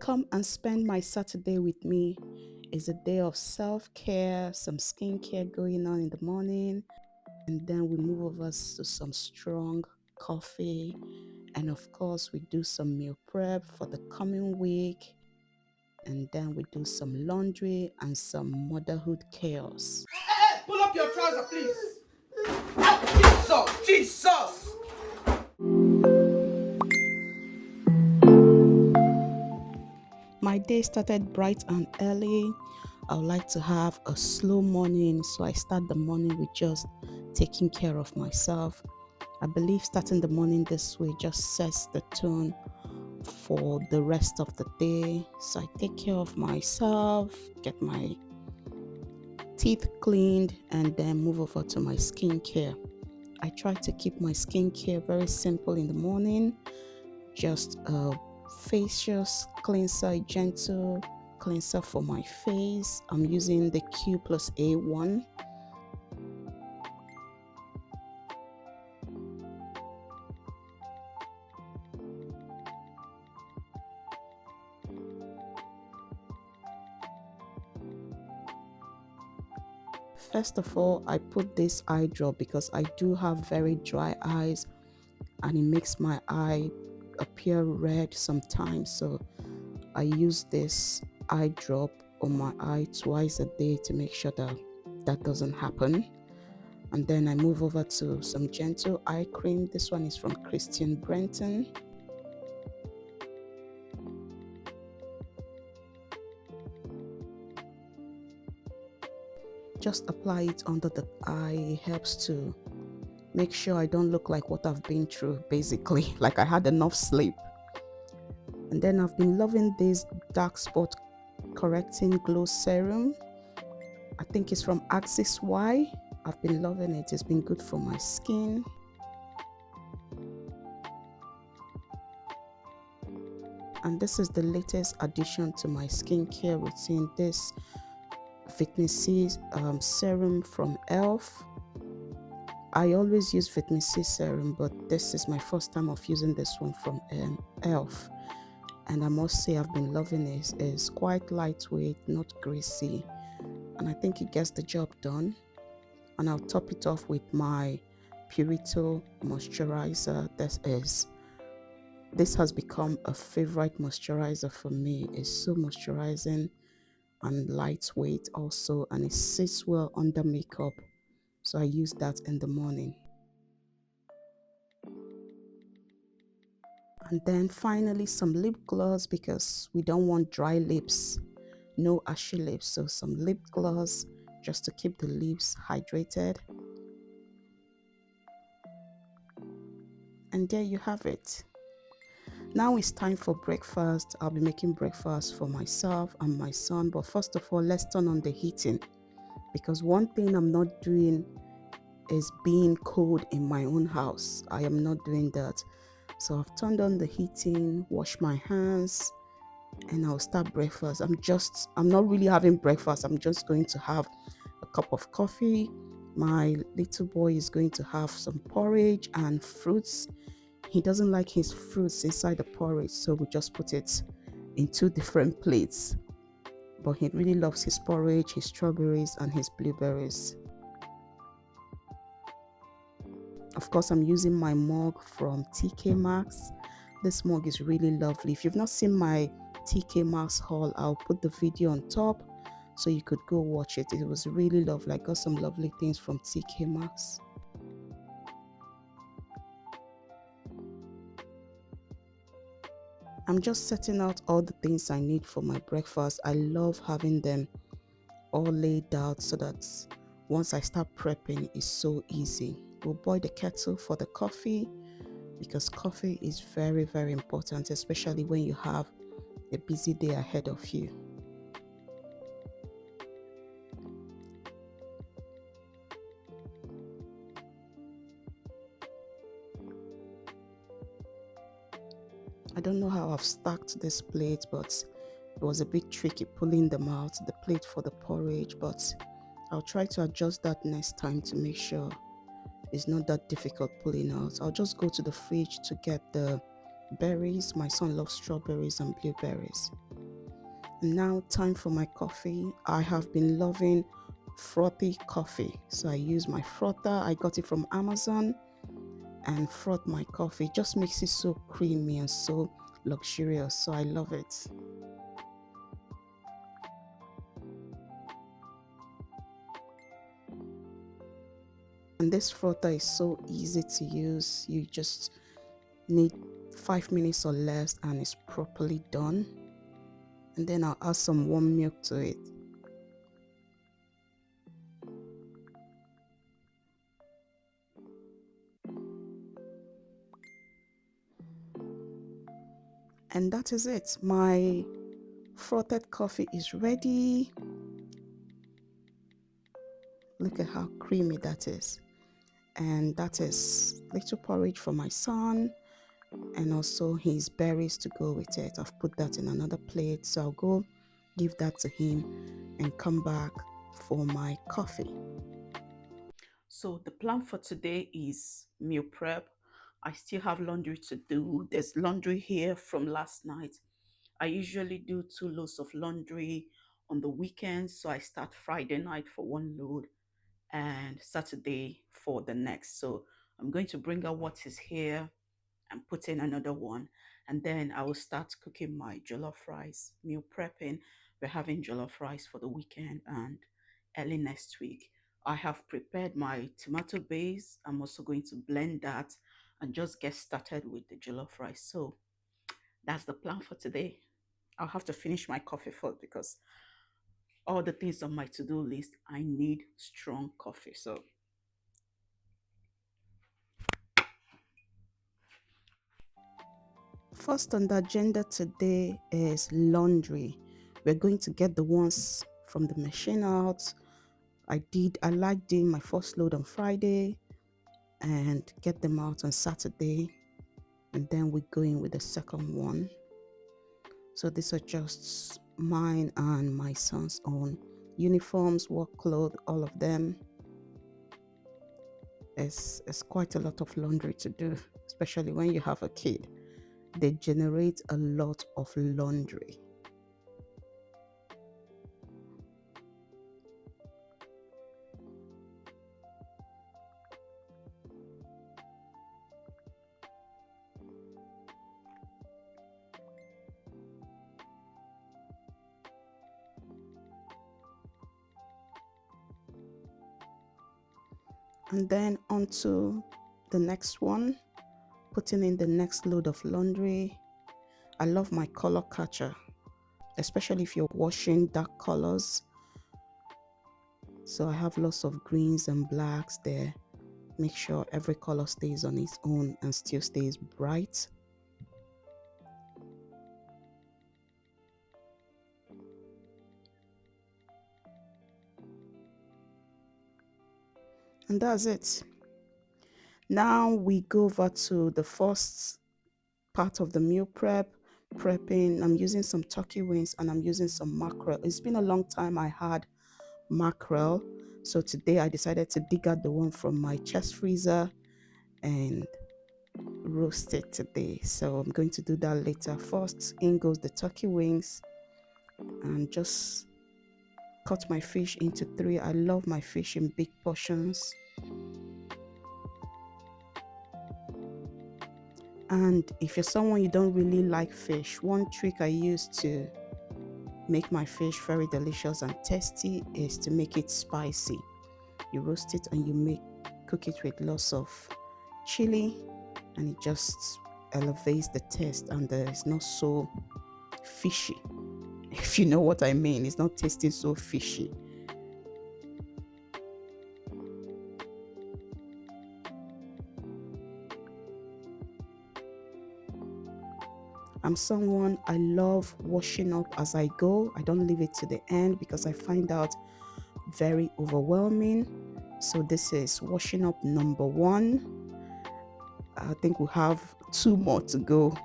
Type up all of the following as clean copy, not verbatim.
Come and spend my Saturday with me. It's a day of self-care, some skincare going on in the morning, and then we move over to some strong coffee. And of course, we do some meal prep for the coming week. And then we do some laundry and some motherhood chaos. Hey, pull up your trouser, please. Jesus, Jesus. My day started bright and early. I would like to have a slow morning, so I start the morning with just taking care of myself. I believe starting the morning this way just sets the tone for the rest of the day. So I take care of myself, get my teeth cleaned, and then move over to my skincare. I try to keep my skincare very simple in the morning, just a facial cleanser, a gentle cleanser for my face. I'm using the Q plus A1. First of all, I put this eye drop because I do have very dry eyes and it makes my eye appear red sometimes. So I use this eye drop on my eye twice a day to make sure that that doesn't happen. And then I move over to some gentle eye cream. This one is from Christian Brenton. Just apply it under the eye. It helps to make sure I don't look like what I've been through, basically, like I had enough sleep. And then I've been loving this dark spot correcting glow serum. I think it's from Axis Y. I've been loving it. It's been good for my skin. And this is the latest addition to my skincare routine. This vitamin C serum from ELF. I always use vitamin C serum, but this is my first time of using this one from ELF. And I must say I've been loving it. It's quite lightweight, not greasy, and I think it gets the job done. And I'll top it off with my Purito moisturizer. This has become a favorite moisturizer for me. It's so moisturizing and lightweight also, and it sits well under makeup, so I use that in the morning. And then finally some lip gloss, because we don't want dry lips, no ashy lips, so some lip gloss just to keep the lips hydrated. And there you have it. Now it's time for breakfast. I'll be making breakfast for myself and my son, but first of all, let's turn on the heating, because one thing I'm not doing is being cold in my own house. I am not doing that. So I've turned on the heating, washed my hands, and I'll start breakfast. I'm not really having breakfast. I'm just going to have a cup of coffee. My little boy is going to have some porridge and fruits. He doesn't like his fruits inside the porridge, so we just put it in two different plates. But he really loves his porridge, his strawberries, and his blueberries. Of course, I'm using my mug from TK Maxx. This mug is really lovely. If you've not seen my TK Maxx haul, I'll put the video on top so you could go watch it. It was really lovely. I got some lovely things from TK Maxx. I'm just setting out all the things I need for my breakfast. I love having them all laid out so that once I start prepping, it's so easy. We'll boil the kettle for the coffee, because coffee is very, very important, especially when you have a busy day ahead of you. I don't know how I've stacked this plate, but it was a bit tricky pulling them out, the plate for the porridge, but I'll try to adjust that next time to make sure it's not that difficult pulling out. I'll just go to the fridge to get the berries. My son loves strawberries and blueberries. Now, time for my coffee. I have been loving frothy coffee. So I use my frother. I got it from Amazon and froth my coffee. It just makes it so creamy and so luxurious. So I love it. And this frother is so easy to use. You just need 5 minutes or less and it's properly done. And then I'll add some warm milk to it. And that is it. My frothed coffee is ready. Look at how creamy that is. And that is little porridge for my son and also his berries to go with it. I've put that in another plate, so I'll go give that to him and come back for my coffee. So the plan for today is meal prep. I still have laundry to do. There's laundry here from last night. I usually do 2 loads of laundry on the weekends, so I start Friday night for 1 load and Saturday for the next. So I'm going to bring out what is here and put in another one. And then I will start cooking my jollof rice, meal prepping. We're having jollof rice for the weekend and early next week. I have prepared my tomato base. I'm also going to blend that and just get started with the jollof rice. So that's the plan for today. I'll have to finish my coffee first because all the things on my to-do list, I need strong coffee. So first on the agenda today is laundry. We're going to get the ones from the machine out. I like doing my first load on Friday and get them out on Saturday. And then we go in with the second one. So these are just mine and my son's own uniforms, work clothes, all of them. It's quite a lot of laundry to do, especially when you have a kid. They generate a lot of laundry. And then onto the next one, putting in the next load of laundry. I love my color catcher, especially if you're washing dark colors. So I have lots of greens and blacks there. Make sure every color stays on its own and still stays bright. And that's it. Now we go over to the first part of the meal prepping. I'm using some turkey wings and I'm using some mackerel. It's been a long time I had mackerel, so today I decided to dig out the one from my chest freezer and roast it today. So I'm going to do that later. First in goes the turkey wings and just cut my fish into three. I love my fish in big portions. And if you're someone you don't really like fish, one trick I use to make my fish very delicious and tasty is to make it spicy. You roast it and cook it with lots of chili, and it just elevates the taste and it's not so fishy. If you know what I mean, it's not tasting so fishy. I'm someone I love washing up as I go. I don't leave it to the end because I find out very overwhelming. So this is washing up number one. I think we have 2 more to go.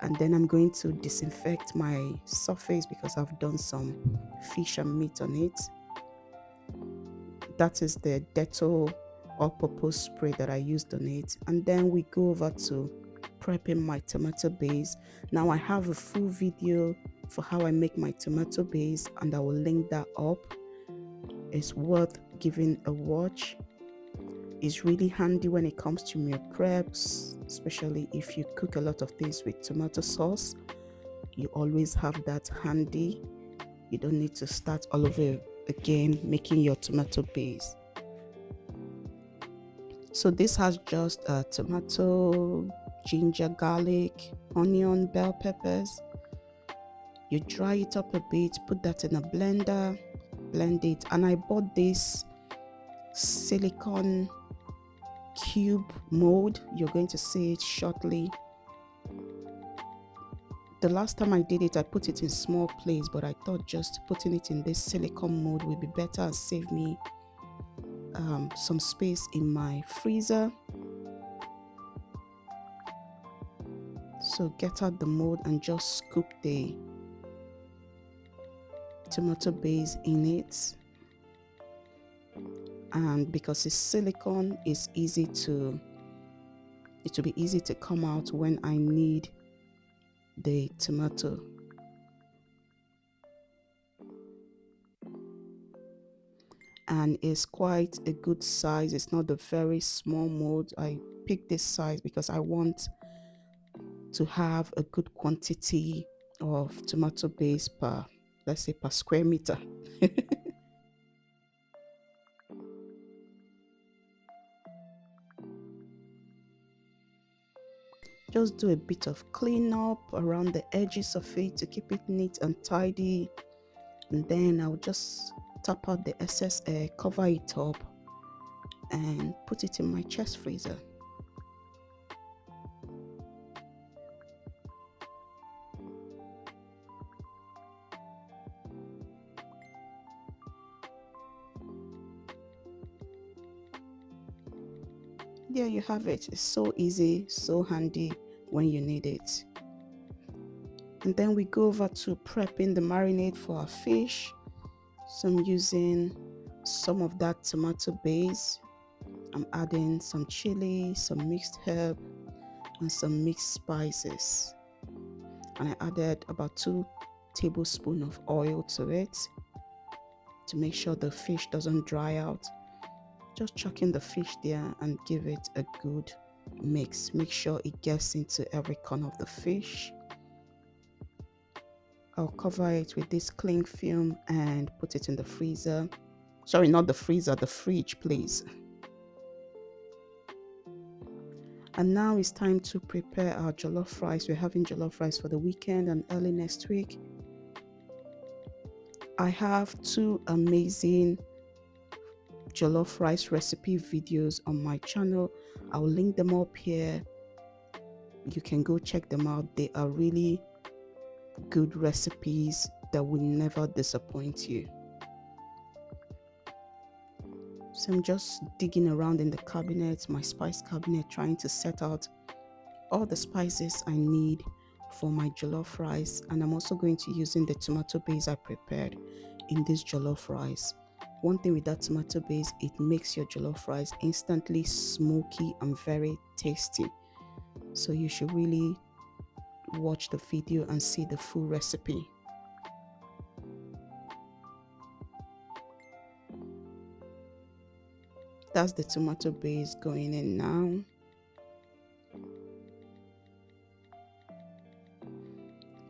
And then I'm going to disinfect my surface because I've done some fish and meat on it. That is the Dettol all-purpose spray that I used on it. And then we go over to prepping my tomato base. Now I have a full video for how I make my tomato base, and I will link that up. It's worth giving a watch. It's really handy when it comes to meal preps, especially if you cook a lot of things with tomato sauce. You always have that handy. You don't need to start all over again making your tomato base. So this has just tomato, ginger, garlic, onion, bell peppers. You dry it up a bit, put that in a blender, blend it. And I bought this silicone cube mold. You're going to see it shortly. The last time I did it, I put it in small place, but I thought just putting it in this silicone mold would be better and save me some space in my freezer. So get out the mold and just scoop the tomato base in it. And because it's silicone, it will be easy to come out when I need the tomato. And it's quite a good size. It's not a very small mold. I picked this size because I want to have a good quantity of tomato base per, let's say, per square meter. Just do a bit of cleanup around the edges of it to keep it neat and tidy. And then I'll just tap out the excess air, cover it up, and put it in my chest freezer. There you have it. It's so easy, so handy when you need it. And then we go over to prepping the marinade for our fish. So I'm using some of that tomato base. I'm adding some chili, some mixed herb, and some mixed spices. And I added about 2 tablespoons of oil to it to make sure the fish doesn't dry out. Just chucking the fish there and give it a good mix. Make sure it gets into every corner of the fish. I'll cover it with this cling film and put it in the freezer. Sorry, not the freezer, the fridge, please. And now it's time to prepare our jollof rice. We're having jollof rice for the weekend and early next week. I have 2 amazing jollof rice recipe videos on my channel. I'll link them up here. You can go check them out. They are really good recipes that will never disappoint you. So I'm just digging around in the cabinet, my spice cabinet, trying to set out all the spices I need for my jollof rice. And I'm also going to using the tomato base I prepared in this jollof rice. One thing with that tomato base, it makes your jollof rice instantly smoky and very tasty. So you should really watch the video and see the full recipe. That's the tomato base going in now.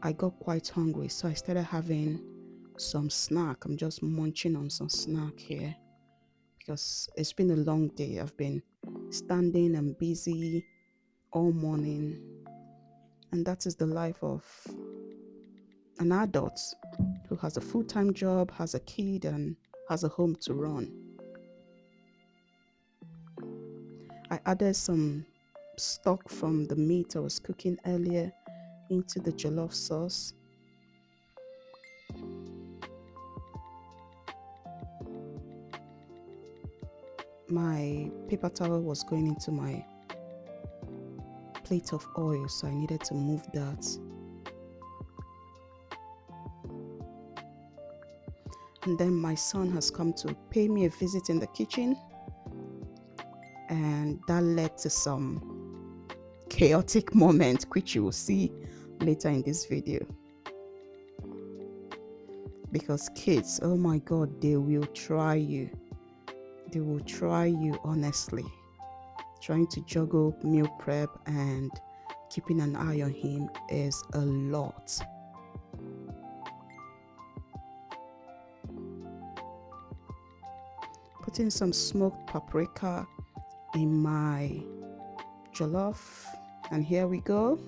I got quite hungry, so I started having some snack. I'm just munching on some snack here because it's been a long day. I've been standing and busy all morning, and that is the life of an adult who has a full-time job, has a kid, and has a home to run. I added some stock from the meat I was cooking earlier into the jollof sauce. My paper towel was going into my plate of oil, so I needed to move that. And then my son has come to pay me a visit in the kitchen, and that led to some chaotic moment, which you will see later in this video. Because kids, oh my god, they will try you. They will try you, honestly. Trying to juggle meal prep and keeping an eye on him is a lot. Putting some smoked paprika in my jollof, and here we go.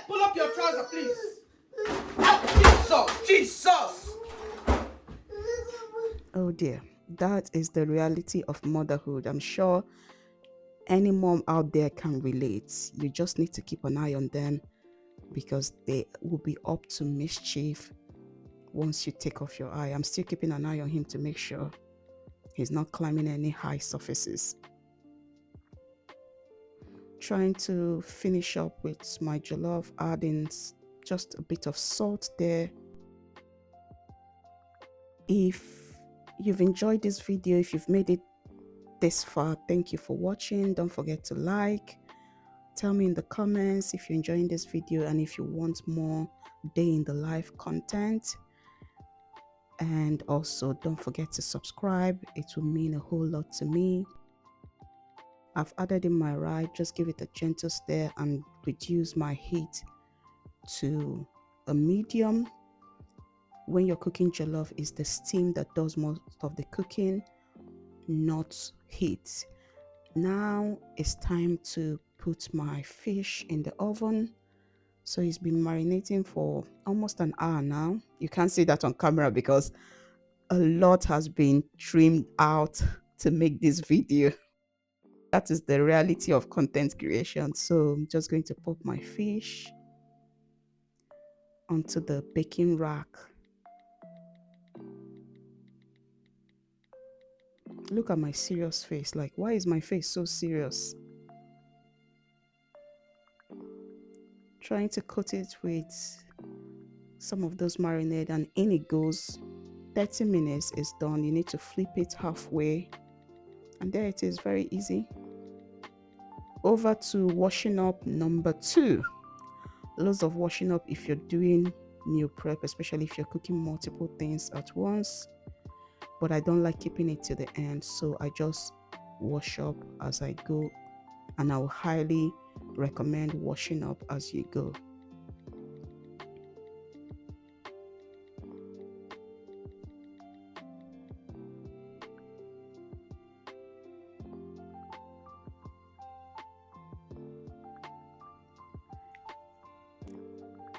Pull up your trouser, please. Jesus! Jesus! Oh dear, that is the reality of motherhood. I'm sure any mom out there can relate. You just need to keep an eye on them because they will be up to mischief once you take off your eye. I'm still keeping an eye on him to make sure he's not climbing any high surfaces. Trying to finish up with my jollof, adding just a bit of salt there. If you've enjoyed this video, if you've made it this far, thank you for watching. Don't forget to like. Tell me in the comments if you're enjoying this video and if you want more day in the life content. And also don't forget to subscribe. It will mean a whole lot to me. I've added in my rye, just give it a gentle stir and reduce my heat to a medium. When you're cooking jollof, it's the steam that does most of the cooking, not heat. Now it's time to put my fish in the oven. So it's been marinating for almost an hour now. You can't see that on camera because a lot has been trimmed out to make this video. That is the reality of content creation. So I'm just going to put my fish onto the baking rack. Look at my serious face. Like, why is my face so serious? Trying to coat it with some of those marinade and in it goes. 30 minutes is done. You need to flip it halfway and there it is, very easy. Over to washing up number 2. Loads of washing up if you're doing meal prep, especially if you're cooking multiple things at once. But I don't like keeping it to the end, so I just wash up as I go, and I will highly recommend washing up as you go.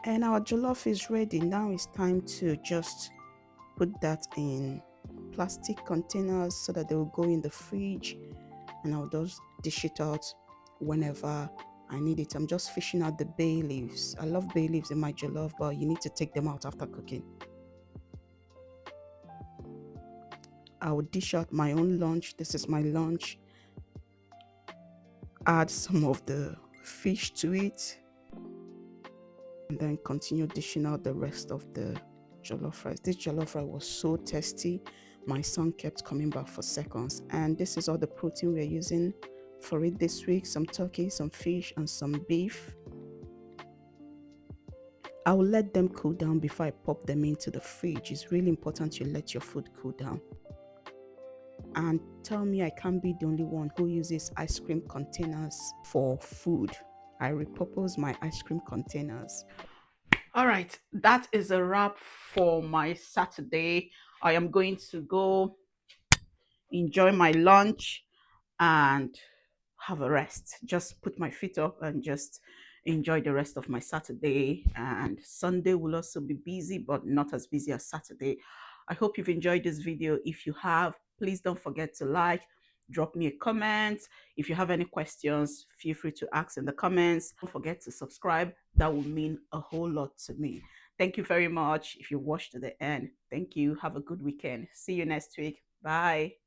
And our jollof is ready. Now it's time to just put that in plastic containers so that they will go in the fridge, and I'll just dish it out whenever I need it. I'm just fishing out the bay leaves. I love bay leaves in my jollof, but you need to take them out after cooking. I will dish out my own lunch. This is my lunch. Add some of the fish to it and then continue dishing out the rest of the jollof rice. This jollof rice was so tasty. My son kept coming back for seconds. And this is all the protein we're using for it this week: some turkey, some fish, and some beef. I will let them cool down before I pop them into the fridge. It's really important you let your food cool down. And tell me I can't be the only one who uses ice cream containers for food. I repurpose my ice cream containers. All right, that is a wrap for my Saturday. I am going to go enjoy my lunch and have a rest. Just put my feet up and just enjoy the rest of my Saturday. And Sunday will also be busy, but not as busy as Saturday. I hope you've enjoyed this video. If you have, please don't forget to like, drop me a comment. If you have any questions, feel free to ask in the comments. Don't forget to subscribe. That will mean a whole lot to me. Thank you very much if you watched to the end. Thank you. Have a good weekend. See you next week. Bye.